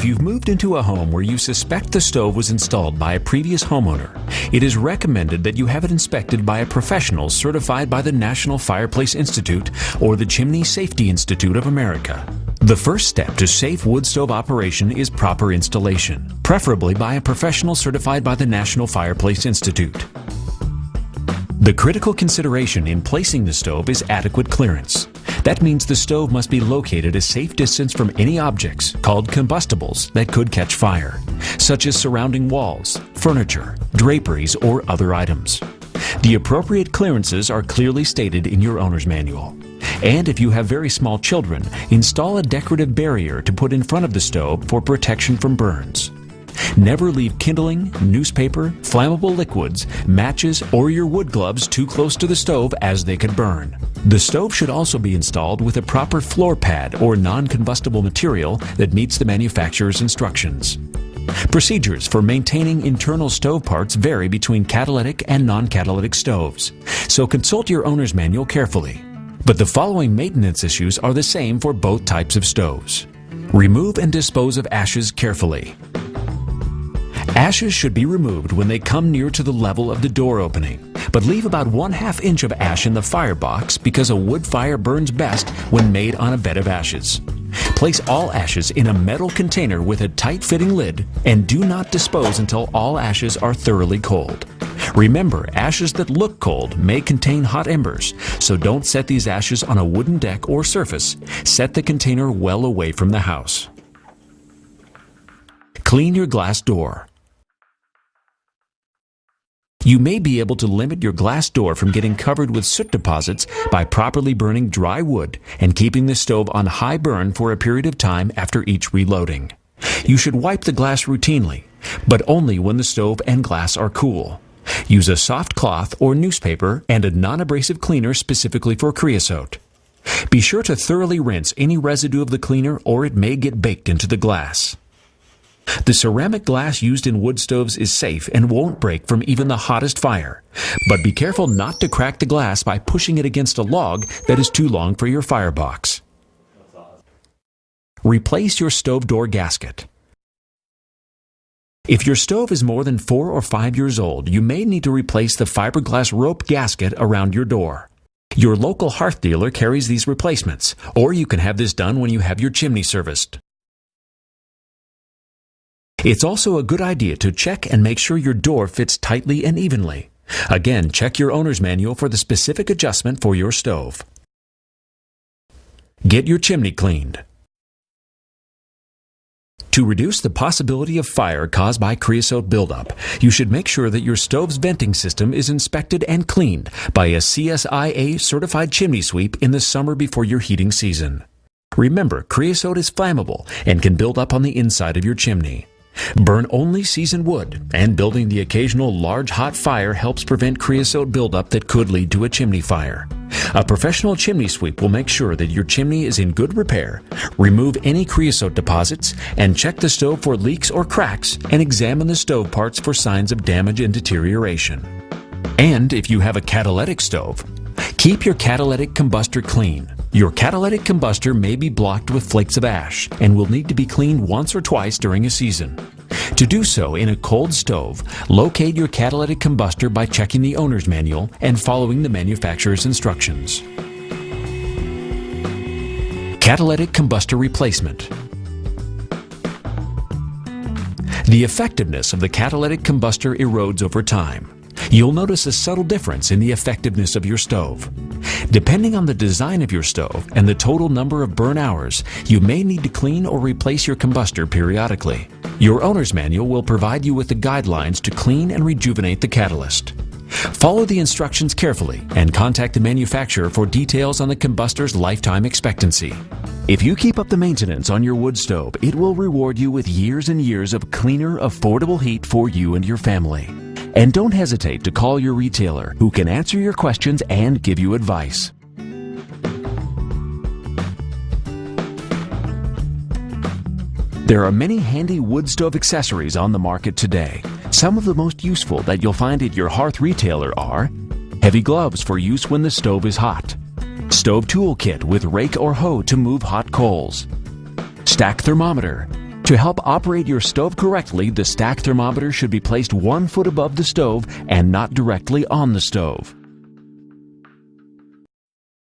If you've moved into a home where you suspect the stove was installed by a previous homeowner, it is recommended that you have it inspected by a professional certified by the National Fireplace Institute or the Chimney Safety Institute of America. The first step to safe wood stove operation is proper installation, preferably by a professional certified by the National Fireplace Institute. The critical consideration in placing the stove is adequate clearance. That means the stove must be located a safe distance from any objects, called combustibles, that could catch fire, such as surrounding walls, furniture, draperies, or other items. The appropriate clearances are clearly stated in your owner's manual. And if you have very small children, install a decorative barrier to put in front of the stove for protection from burns. Never leave kindling, newspaper, flammable liquids, matches, or your wood gloves too close to the stove as they could burn. The stove should also be installed with a proper floor pad or non-combustible material that meets the manufacturer's instructions. Procedures for maintaining internal stove parts vary between catalytic and non-catalytic stoves, so consult your owner's manual carefully. But the following maintenance issues are the same for both types of stoves. Remove and dispose of ashes carefully. Ashes should be removed when they come near to the level of the door opening, but leave about 1/2 inch of ash in the firebox because a wood fire burns best when made on a bed of ashes. Place all ashes in a metal container with a tight-fitting lid and do not dispose until all ashes are thoroughly cold. Remember, ashes that look cold may contain hot embers, so don't set these ashes on a wooden deck or surface. Set the container well away from the house. Clean your glass door. You may be able to limit your glass door from getting covered with soot deposits by properly burning dry wood and keeping the stove on high burn for a period of time after each reloading. You should wipe the glass routinely, but only when the stove and glass are cool. Use a soft cloth or newspaper and a non-abrasive cleaner specifically for creosote. Be sure to thoroughly rinse any residue of the cleaner or it may get baked into the glass. The ceramic glass used in wood stoves is safe and won't break from even the hottest fire. But be careful not to crack the glass by pushing it against a log that is too long for your firebox. Replace your stove door gasket. If your stove is more than 4 or 5 years old, you may need to replace the fiberglass rope gasket around your door. Your local hearth dealer carries these replacements, or you can have this done when you have your chimney serviced. It's also a good idea to check and make sure your door fits tightly and evenly. Again, check your owner's manual for the specific adjustment for your stove. Get your chimney cleaned. To reduce the possibility of fire caused by creosote buildup, you should make sure that your stove's venting system is inspected and cleaned by a CSIA certified chimney sweep in the summer before your heating season. Remember, creosote is flammable and can build up on the inside of your chimney. Burn only seasoned wood, and building the occasional large hot fire helps prevent creosote buildup that could lead to a chimney fire. A professional chimney sweep will make sure that your chimney is in good repair, remove any creosote deposits, and check the stove for leaks or cracks, and examine the stove parts for signs of damage and deterioration. And if you have a catalytic stove, keep your catalytic combustor clean. Your catalytic combustor may be blocked with flakes of ash and will need to be cleaned once or twice during a season. To do so in a cold stove, locate your catalytic combustor by checking the owner's manual and following the manufacturer's instructions. Catalytic combustor replacement. The effectiveness of the catalytic combustor erodes over time. You'll notice a subtle difference in the effectiveness of your stove. Depending on the design of your stove and the total number of burn hours, you may need to clean or replace your combustor periodically. Your owner's manual will provide you with the guidelines to clean and rejuvenate the catalyst. Follow the instructions carefully and contact the manufacturer for details on the combustor's lifetime expectancy. If you keep up the maintenance on your wood stove, it will reward you with years and years of cleaner, affordable heat for you and your family. And don't hesitate to call your retailer, who can answer your questions and give you advice. There are many handy wood stove accessories on the market today. Some of the most useful that you'll find at your hearth retailer are heavy gloves for use when the stove is hot, stove tool kit with rake or hoe to move hot coals, stack thermometer, To help operate your stove correctly, the stack thermometer should be placed 1 foot above the stove and not directly on the stove.